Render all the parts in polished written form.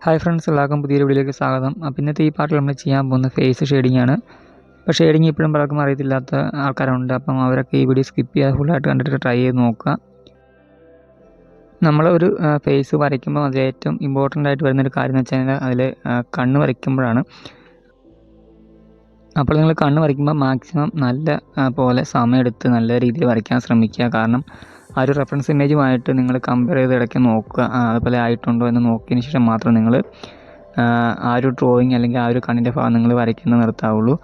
Hi friends, എല്ലാവർക്കും പുതിയൊരു വീഡിയോയിലേക്ക് സ്വാഗതം. അപ്പോൾ ഇന്നത്തെ ഈ പാർട്ടിൽ നമ്മൾ ചെയ്യാൻ പോകുന്ന ഫേസ് ഷെയ്ഡിംഗ് ആണ്. അപ്പോൾ ഷെയ്ഡിങ് ഇപ്പോഴും പലർക്കും അറിയത്തില്ലാത്ത ആൾക്കാരുണ്ട്. അപ്പം അവരൊക്കെ ഈ വീഡിയോ സ്കിപ്പ് ചെയ്യാതെ ഫുള്ളായിട്ട് കണ്ടിട്ട് ട്രൈ ചെയ്ത് നോക്കുക. നമ്മൾ ഒരു ഫേസ് വരയ്ക്കുമ്പോൾ അതിൽ ഏറ്റവും ഇമ്പോർട്ടൻ്റ് ആയിട്ട് വരുന്നൊരു കാര്യം എന്ന് വെച്ച് കഴിഞ്ഞാൽ അതിൽ കണ്ണ് വരയ്ക്കുമ്പോഴാണ്. അപ്പോൾ നിങ്ങൾ കണ്ണ് വരയ്ക്കുമ്പോൾ മാക്സിമം നല്ല പോലെ സമയമെടുത്ത് നല്ല രീതിയിൽ വരയ്ക്കാൻ ശ്രമിക്കുക. കാരണം ആ ഒരു റെഫറൻസ് ഇമേജുമായിട്ട് നിങ്ങൾ കമ്പയർ ചെയ്ത് ഇടയ്ക്ക് നോക്കുക, അതുപോലെ ആയിട്ടുണ്ടോ എന്ന് നോക്കിയതിന് ശേഷം മാത്രം നിങ്ങൾ ആ ഒരു ഡ്രോയിങ് അല്ലെങ്കിൽ ആ ഒരു കണ്ണിൻ്റെ ഭാഗം നിങ്ങൾ വരയ്ക്കുന്നത് നിർത്താവുള്ളൂ.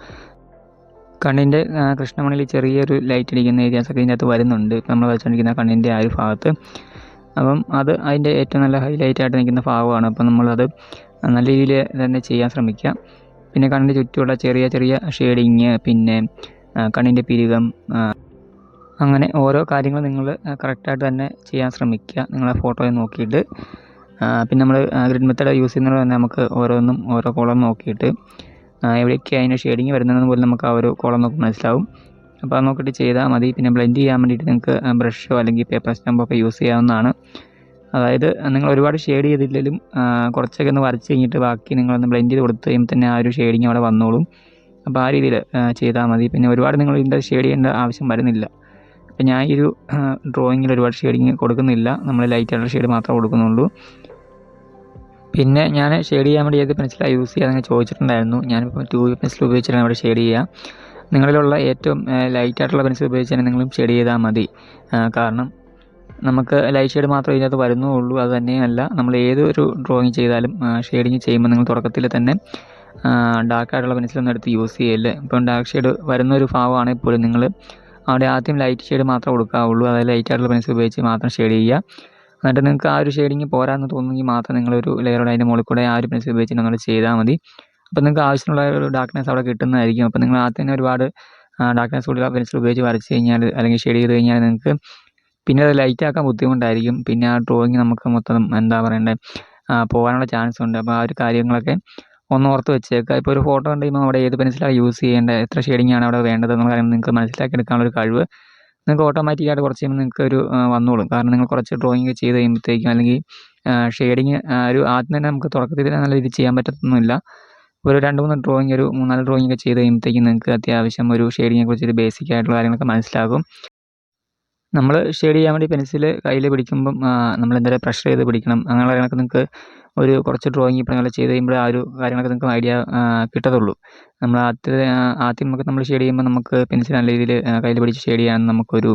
കണ്ണിൻ്റെ കൃഷ്ണമണിയിൽ ചെറിയൊരു ലൈറ്റ് അടിക്കുന്ന ഏരിയാസൊക്കെ ഇതിനകത്ത് വരുന്നുണ്ട്. ഇപ്പം നമ്മൾ വരച്ചുകൊണ്ടിരിക്കുന്ന കണ്ണിൻ്റെ ആ ഒരു ഭാഗത്ത്. അപ്പം അത് അതിൻ്റെ ഏറ്റവും നല്ല ഹൈലൈറ്റ് ആയിട്ട് നിൽക്കുന്ന ഭാഗമാണ്. അപ്പം നമ്മളത് നല്ല രീതിയിൽ തന്നെ ചെയ്യാൻ ശ്രമിക്കുക. പിന്നെ കണ്ണിൻ്റെ ചുറ്റുമുള്ള ചെറിയ ചെറിയ ഷെയ്ഡിങ്, പിന്നെ കണ്ണിൻ്റെ പിരികം, അങ്ങനെ ഓരോ കാര്യങ്ങൾ നിങ്ങൾ കറക്റ്റായിട്ട് തന്നെ ചെയ്യാൻ ശ്രമിക്കുക നിങ്ങളെ ഫോട്ടോയിൽ നോക്കിയിട്ട്. പിന്നെ നമ്മൾ ഗ്രിഡ് മെത്തേഡ് യൂസ് ചെയ്യുന്നത് തന്നെ നമുക്ക് ഓരോന്നും ഓരോ കോളം നോക്കിയിട്ട് എവിടെയൊക്കെയാണ് അതിൻ്റെ ഷെയ്ഡിങ് വരുന്നതെന്ന് പോലും നമുക്ക് ആ ഒരു കോളം നോക്കി മനസ്സിലാവും. അപ്പോൾ അത് നോക്കിയിട്ട് ചെയ്താൽ മതി. പിന്നെ ബ്ലെൻഡ് ചെയ്യാൻ വേണ്ടിയിട്ട് നിങ്ങൾക്ക് ബ്രഷോ അല്ലെങ്കിൽ പേപ്പർ സ്റ്റാമ്പോ ഒക്കെ യൂസ് ചെയ്യാവുന്നതാണ്. അതായത് നിങ്ങൾ ഒരുപാട് ഷെയ്ഡ് ചെയ്തില്ലെങ്കിലും കുറച്ചൊക്കെ ഒന്ന് വരച്ച് കഴിഞ്ഞിട്ട് ബാക്കി നിങ്ങളൊന്ന് ബ്ലെൻഡ് ചെയ്ത് കൊടുത്ത് കഴിയുമ്പോൾ തന്നെ ആ ഒരു ഷെയ്ഡിങ് അവിടെ വന്നോളും. അപ്പോൾ ആ രീതിയിൽ ചെയ്താൽ മതി. പിന്നെ ഒരുപാട് നിങ്ങൾ ഇതിൻ്റെ ഷെയ്ഡ് ചെയ്യേണ്ട ആവശ്യം വരുന്നില്ല. അപ്പോൾ ഞാൻ ഈ ഒരു ഡ്രോയിങ്ങിൽ ഒരുപാട് ഷെയ്ഡിങ് കൊടുക്കുന്നില്ല, നമ്മൾ ലൈറ്റായിട്ടുള്ള ഷെയ്ഡ് മാത്രമേ കൊടുക്കുന്നുള്ളൂ. പിന്നെ ഞാൻ ഷെയ്ഡ് ചെയ്യാൻ വേണ്ടി ഏത് പെൻസിലാണ് യൂസ് ചെയ്യുക എന്ന് ചോദിച്ചിട്ടുണ്ടായിരുന്നു. ഞാനിപ്പോൾ 2B പെൻസിൽ ഉപയോഗിച്ചിട്ടാണ് ഇവിടെ ഷെയ്ഡ് ചെയ്യുക. നിങ്ങളിലുള്ള ഏറ്റവും ലൈറ്റായിട്ടുള്ള പെൻസിൽ ഉപയോഗിച്ച് തന്നെ നിങ്ങളും ഷെയ്ഡ് ചെയ്താൽ മതി. കാരണം നമുക്ക് ലൈറ്റ് ഷെയ്ഡ് മാത്രമേ ഇതിനകത്ത് വരുന്നുള്ളൂ. അത് തന്നെയല്ല, നമ്മൾ ഏതൊരു ഡ്രോയിങ് ചെയ്താലും ഷെയ്ഡിങ് ചെയ്യുമ്പോൾ നിങ്ങൾ തുടക്കത്തിൽ തന്നെ ഡാർക്കായിട്ടുള്ള പെൻസിലൊന്നും എടുത്ത് യൂസ് ചെയ്യല്ലേ. ഇപ്പം ഡാർക്ക് ഷെയ്ഡ് വരുന്നൊരു ഭാഗമാണെങ്കിൽ പോലും നിങ്ങൾ അവിടെ ആദ്യം ലൈറ്റ് ഷെയ്ഡ് മാത്രമേ കൊടുക്കാവുള്ളൂ. അതായത് ലൈറ്റായിട്ടുള്ള പെൻസിൽ ഉപയോഗിച്ച് മാത്രം ഷെയ്ഡ് ചെയ്യുക. എന്നിട്ട് നിങ്ങൾക്ക് ആ ഒരു ഷെയ്ഡിങ് പോരാന്ന് തോന്നുമെങ്കിൽ മാത്രം നിങ്ങളൊരു ലെയറോടെ അതിൻ്റെ മുകളിൽ കൂടെ ആ ഒരു പെൻസിൽ ഉപയോഗിച്ച് നിങ്ങൾ ചെയ്താൽ മതി. അപ്പോൾ നിങ്ങൾക്ക് ആവശ്യമുള്ള ഒരു ഡാർക്ക്നെസ് അവിടെ കിട്ടുന്നതായിരിക്കും. അപ്പോൾ നിങ്ങൾ ആദ്യം തന്നെ ഒരുപാട് ഡാർക്ക്നെസ് കൂടിയുള്ള പെൻസിൽ ഉപയോഗിച്ച് വരച്ച് കഴിഞ്ഞാൽ അല്ലെങ്കിൽ ഷെയ്ഡ് ചെയ്ത് കഴിഞ്ഞാൽ നിങ്ങൾക്ക് പിന്നെ അത് ലൈറ്റാക്കാൻ ബുദ്ധിമുട്ടായിരിക്കും. പിന്നെ ആ ഡ്രോയിങ് നമുക്ക് മൊത്തം എന്താ പറയണ്ടേ പോകാനുള്ള ചാൻസ് ഉണ്ട്. അപ്പോൾ ആ ഒരു കാര്യങ്ങളൊക്കെ ഒന്ന് ഓർത്ത് വെച്ചേക്കുക. ഇപ്പോൾ ഒരു ഫോട്ടോ കണ്ട് കഴിയുമ്പോൾ അവിടെ ഏത് പെൻസിലാണ് യൂസ് ചെയ്യേണ്ടത്, എത്ര ഷെയ്ഡിങ്ങാണ് അവിടെ വേണ്ടത് എന്നുള്ള കാര്യം നിങ്ങൾക്ക് മനസ്സിലാക്കി എടുക്കാനുള്ളൊരു കഴിവ് നിങ്ങൾക്ക് ഓട്ടോമാറ്റിക്കായിട്ട് കുറച്ച് കഴിയുമ്പോൾ നിങ്ങൾക്ക് ഒരു വന്നോളും. കാരണം നിങ്ങൾ കുറച്ച് ഡ്രോയിങ് ചെയ്ത് കഴിയുമ്പോഴത്തേക്കും അല്ലെങ്കിൽ ഷെയ്ഡിങ് ഒരു ആദ്യം തന്നെ നമുക്ക് തുടക്കത്തിൽ നല്ല രീതിയിൽ ചെയ്യാൻ പറ്റത്തൊന്നുമില്ല. ഒരു 2-3 ഡ്രോയിങ്, ഒരു 3-4 ഡ്രോയിങ് ഒക്കെ ചെയ്ത് കഴിയുമ്പോഴത്തേക്കും നിങ്ങൾക്ക് അത്യാവശ്യം ഒരു ഷെയ്ഡിങ്ങിനെ കുറിച്ചൊരു ബേസിക് ആയിട്ടുള്ള കാര്യങ്ങളൊക്കെ മനസ്സിലാകും. നമ്മൾ ഷെയ്ഡ് ചെയ്യാൻ വേണ്ടി പെൻസിൽ കയ്യിൽ പിടിക്കുമ്പം നമ്മൾ എന്തായാലും പ്രഷർ ചെയ്ത് പിടിക്കണം. അങ്ങനെയുള്ള കാര്യങ്ങളൊക്കെ നിങ്ങൾക്ക് ഒരു കുറച്ച് ഡ്രോയിങ് ഇപ്പോൾ നിങ്ങൾ ചെയ്ത് കഴിയുമ്പോൾ ആ ഒരു കാര്യങ്ങളൊക്കെ നിങ്ങൾക്ക് ഐഡിയ കിട്ടത്തുള്ളൂ. നമ്മൾ ആദ്യം നമ്മൾ ഷെയ്ഡ് ചെയ്യുമ്പോൾ നമുക്ക് പെൻസിൽ നല്ല രീതിയിൽ കയ്യിൽ പിടിച്ച് ഷെയ്ഡ് ചെയ്യാൻ നമുക്കൊരു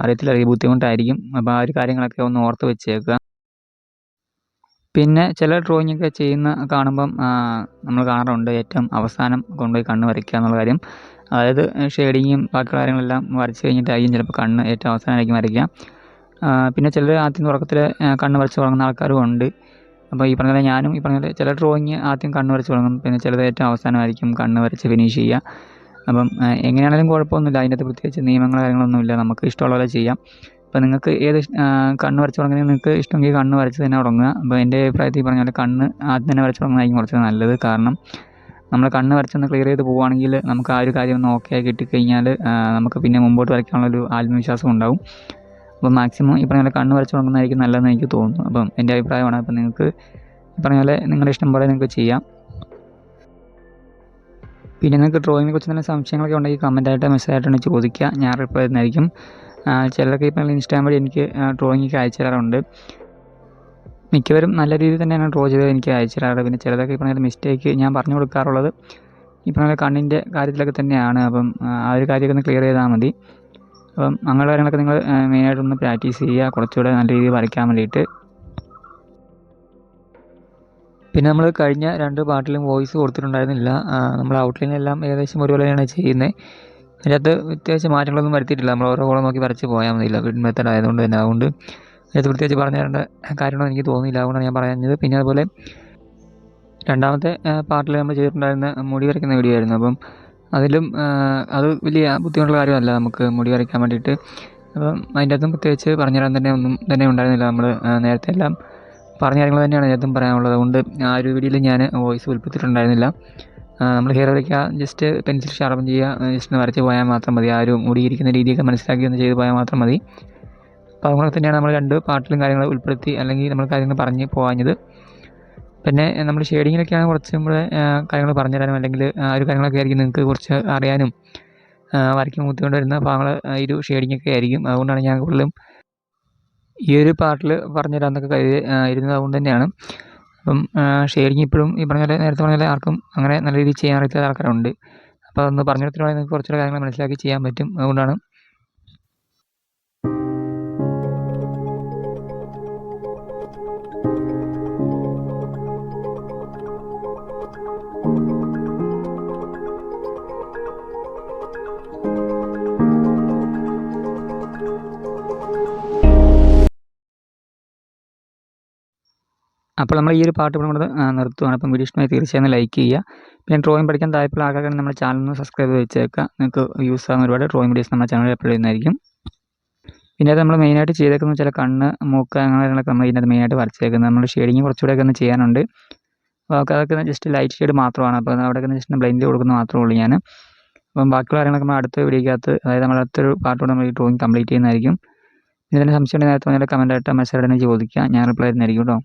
അറിയത്തില്ല, ബുദ്ധിമുട്ടായിരിക്കും. അപ്പോൾ ആ ഒരു കാര്യങ്ങളൊക്കെ ഒന്ന് ഓർത്ത് വെച്ചേക്കുക. പിന്നെ ചില ഡ്രോയിങ്ങൊക്കെ ചെയ്യുന്ന കാണുമ്പം നമ്മൾ കാണാറുണ്ട് ഏറ്റവും അവസാനം കൊണ്ടുപോയി കണ്ണ് വരയ്ക്കുക എന്നുള്ള കാര്യം. അതായത് ഷെയ്ഡിങ്ങും ബാക്കിയുള്ള കാര്യങ്ങളെല്ലാം വരച്ച് കഴിഞ്ഞിട്ടായിരിക്കും ചിലപ്പോൾ കണ്ണ് ഏറ്റവും അവസാനമായിരിക്കും വരയ്ക്കുക. പിന്നെ ചിലർ ആദ്യം തുടക്കത്തിൽ കണ്ണ് വരച്ച് തുടങ്ങുന്ന ആൾക്കാരും ഉണ്ട്. അപ്പോൾ ഈ പറഞ്ഞ പോലെ ഞാനും ഈ പറഞ്ഞ പോലെ ചില ഡ്രോയിങ് ആദ്യം കണ്ണ് വരച്ച് തുടങ്ങും, പിന്നെ ചിലത് ഏറ്റവും അവസാനമായിരിക്കും കണ്ണ് വരച്ച് ഫിനിഷ് ചെയ്യുക. അപ്പം എങ്ങനെയാണെങ്കിലും കുഴപ്പമൊന്നുമില്ല, അതിനകത്ത് പ്രത്യേകിച്ച് നിയമങ്ങളോ കാര്യങ്ങളൊന്നുമില്ല, നമുക്ക് ഇഷ്ടമുള്ള പോലെ ചെയ്യാം. അപ്പോൾ നിങ്ങൾക്ക് ഏത് കണ്ണ് വരച്ച് തുടങ്ങുന്നത് നിങ്ങൾക്ക് ഇഷ്ടമെങ്കിൽ കണ്ണ് വരച്ച് തന്നെ തുടങ്ങുക. അപ്പോൾ എൻ്റെ അഭിപ്രായത്തിൽ പറഞ്ഞാൽ കണ്ണ് ആദ്യം തന്നെ വരച്ച് തുടങ്ങുന്നതായിരിക്കും കുറച്ച് നല്ലത്. കാരണം നമ്മൾ കണ്ണ് വരച്ചൊന്ന് ക്ലിയർ ചെയ്ത് പോവുകയാണെങ്കിൽ നമുക്ക് ആ ഒരു കാര്യം ഒന്ന് ഓക്കെ ആയി കിട്ടിക്കഴിഞ്ഞാൽ നമുക്ക് പിന്നെ മുമ്പോട്ട് വരയ്ക്കാനുള്ളൊരു ആത്മവിശ്വാസം ഉണ്ടാവും. അപ്പോൾ മാക്സിമം ഈ പറഞ്ഞ പോലെ കണ്ണ് വരച്ച് തുടങ്ങുന്നതായിരിക്കും നല്ലതെന്ന് എനിക്ക് തോന്നുന്നു. അപ്പം എൻ്റെ അഭിപ്രായമാണ്. അപ്പം നിങ്ങൾക്ക് ഈ പറഞ്ഞ പോലെ നിങ്ങളുടെ ഇഷ്ടം പോലെ നിങ്ങൾക്ക് ചെയ്യാം. പിന്നെ നിങ്ങൾക്ക് ഡ്രോയിങ്ങിനെ കുറിച്ച് നല്ല സംശയങ്ങളൊക്കെ ഉണ്ടെങ്കിൽ കമൻറ്റായിട്ട് മെസ്സേജായിട്ടാണ് ചോദിക്കുക, ഞാൻ റിപ്ലൈ ചെയ്യുന്നതായിരിക്കും. ചിലരൊക്കെ ഇപ്പോൾ ഇൻസ്റ്റാഗ്രാം വഴി എനിക്ക് ഡ്രോയിങ്ങൊക്കെ അയച്ചു തരാറുണ്ട്. മിക്കവരും നല്ല രീതിയിൽ തന്നെയാണ് ഡ്രോ ചെയ്ത് എനിക്ക് അയച്ചു തരാറ്. പിന്നെ ചിലതൊക്കെ ഈ പറഞ്ഞ മിസ്റ്റേക്ക് ഞാൻ പറഞ്ഞു കൊടുക്കാറുള്ളത് ഈ പറഞ്ഞ കണ്ണിൻ്റെ കാര്യത്തിലൊക്കെ തന്നെയാണ്. അപ്പം ആ ഒരു കാര്യമൊക്കെ ഒന്ന് ക്ലിയർ ചെയ്താൽ മതി. അപ്പം അങ്ങനെയുള്ള കാര്യങ്ങളൊക്കെ നിങ്ങൾ മെയിനായിട്ടൊന്ന് പ്രാക്ടീസ് ചെയ്യുക കുറച്ചുകൂടെ നല്ല രീതിയിൽ വരയ്ക്കാൻ വേണ്ടിയിട്ട്. പിന്നെ നമ്മൾ കഴിഞ്ഞ 2 പാർട്ടിലും വോയിസ് കൊടുത്തിട്ടുണ്ടായിരുന്നില്ല. നമ്മൾ ഔട്ട്ലൈനെല്ലാം ഏകദേശം ഒരുപോലെയാണ് ചെയ്യുന്നത്. അതിനകത്ത് പ്രത്യേകിച്ച് മാറ്റങ്ങളൊന്നും വരുത്തിയിട്ടില്ല. നമ്മൾ ഓരോ കോളം നോക്കി വരച്ച് പോയാൽ മതിയില്ല, ഗ്രിഡ് മെത്തേഡ് ആയതുകൊണ്ട് തന്നെ. അതുകൊണ്ട് അതിനകത്ത് പ്രത്യേകിച്ച് പറഞ്ഞു തരേണ്ട കാര്യങ്ങളൊന്നും എനിക്ക് തോന്നിയില്ല, അതുകൊണ്ടാണ് ഞാൻ പറഞ്ഞത്. പിന്നെ അതുപോലെ രണ്ടാമത്തെ പാർട്ടിൽ നമ്മൾ ചെയ്തിട്ടുണ്ടായിരുന്ന മുടി വരയ്ക്കുന്ന വീഡിയോ ആയിരുന്നു. അപ്പം അതിലും അത് വലിയ ബുദ്ധിമുട്ടുള്ള കാര്യമല്ല നമുക്ക് മുടി വരയ്ക്കാൻ വേണ്ടിയിട്ട്. അപ്പം അതിൻ്റെ അകത്തും പ്രത്യേകിച്ച് പറഞ്ഞു തരാൻ തന്നെ ഒന്നും തന്നെ ഉണ്ടായിരുന്നില്ല. നമ്മൾ നേരത്തെ എല്ലാം പറഞ്ഞ കാര്യങ്ങൾ തന്നെയാണ് ഇതിനകത്തും പറയാനുള്ളത്. അതുകൊണ്ട് ആ ഒരു വീഡിയോയിൽ ഞാൻ വോയിസ് ഉൾപ്പെടുത്തിയിട്ടുണ്ടായിരുന്നില്ല. നമ്മൾ ഹെയർ വരയ്ക്കുക, ജസ്റ്റ് പെൻസിൽ ഷാർപ്പൻ ചെയ്യുക, ജസ്റ്റ് വരച്ച് പോയാൽ മാത്രം മതി. ആ ഒരു മുടിയിരിക്കുന്ന രീതിയൊക്കെ മനസ്സിലാക്കി ഒന്ന് ചെയ്ത് പോയാൽ മാത്രം മതി. അപ്പോൾ അതുകൊണ്ട് തന്നെയാണ് നമ്മൾ 2 പാർട്ടിലും കാര്യങ്ങൾ ഉൾപ്പെടുത്തി അല്ലെങ്കിൽ നമ്മൾ കാര്യങ്ങൾ പറഞ്ഞ് പോകാഞ്ഞത്. പിന്നെ നമ്മൾ ഷെയ്ഡിങ്ങിലൊക്കെയാണ് കുറച്ചും കൂടെ കാര്യങ്ങൾ പറഞ്ഞു തരാനും അല്ലെങ്കിൽ ആ ഒരു കാര്യങ്ങളൊക്കെ ആയിരിക്കും നിങ്ങൾക്ക് കുറച്ച് അറിയാനും വരയ്ക്കാൻ ബുദ്ധിമുട്ട് വരുന്ന ഭാഗങ്ങൾ ഈ ഒരു ഷെയ്ഡിങ്ങൊക്കെ ആയിരിക്കും. അതുകൊണ്ടാണ് ഞാൻ കൂടുതലും ഈ ഒരു പാർട്ടിൽ പറഞ്ഞു തരാമെന്നൊക്കെ കരുതി ഇരുന്നത് അതുകൊണ്ട് തന്നെയാണ്. അപ്പം ഷെയ്ഡിങ് ഇപ്പോഴും ഈ പറഞ്ഞ പോലെ നേരത്തെ പറഞ്ഞ പോലെ ആർക്കും അങ്ങനെ നല്ല രീതിയിൽ ചെയ്യാൻ അറിയാത്ത ആൾക്കാരുണ്ട്. അപ്പോൾ അതൊന്ന് പറഞ്ഞു കൊടുത്തിട്ടുണ്ടെങ്കിൽ നിങ്ങൾക്ക് കുറച്ചുകൂടെ കാര്യങ്ങൾ മനസ്സിലാക്കി ചെയ്യാൻ പറ്റും. അതുകൊണ്ടാണ്. അപ്പോൾ നമ്മൾ ഈ ഒരു പാട്ട് ഇവിടെ കൊണ്ട് നിർത്തുകയാണ്. അപ്പം വീഡിയോ ഇഷ്ടമായി തീർച്ചയായും ലൈക്ക് ചെയ്യുക. പിന്നെ ഡ്രോയിങ് പഠിക്കാൻ താല്പര്യമുള്ള ആൾക്കാരാണ് നമ്മുടെ ചാനൽ ഒന്ന് സബ്സ്ക്രൈബ് ചെയ്ത് വെച്ചേക്കുക. നിങ്ങൾക്ക് യൂസ് ആകുന്ന ഒരുപാട് ഡ്രോയിങ് വീഡിയോസ് നമ്മുടെ ചാനലിൽ അപ്ലോഡ് ചെയ്യുന്നതായിരിക്കും. പിന്നെ അത് നമ്മൾ മെയിനായിട്ട് ചെയ്തേക്കുന്നത് ചില കണ്ണ്, മൂക്ക് അങ്ങനെ കാര്യങ്ങളൊക്കെ നമ്മൾ ഇതിനകത്ത് മെയിനായിട്ട് വരച്ചേക്കുന്നത്. നമ്മൾ ഷെയ്ഡിങ് കുറച്ചുകൂടെയൊക്കെ ഒന്ന് ചെയ്യാനുണ്ട്. അപ്പോൾ അതൊക്കെ ജസ്റ്റ് ലൈറ്റ് ഷെയ്ഡ് മാത്രമാണ്. അപ്പോൾ അവിടെയൊക്കെ ജസ്റ്റ് ബ്ലെൻഡ് കൊടുക്കുന്നത് മാത്രമേ ഉള്ളൂ ഞാൻ. അപ്പം ബാക്കിയുള്ള കാര്യങ്ങളൊക്കെ നമ്മൾ അടുത്ത വീഡിയോക്കകത്ത്, അതായത് നമ്മൾ അടുത്തൊരു പാർട്ടോടെ നമ്മൾ ഈ ഡ്രോയിങ് കംപ്ലീറ്റ് ചെയ്യുന്നതായിരിക്കും. ഇതിന് സംശയം ഉണ്ടെങ്കിൽ നേരത്തെ പറഞ്ഞാൽ കമൻറ്റായിട്ട് മെസ്സേജ് ചോദിക്കുക, ഞാൻ റിപ്ലൈ തരുന്നതായിരിക്കും കേട്ടോ.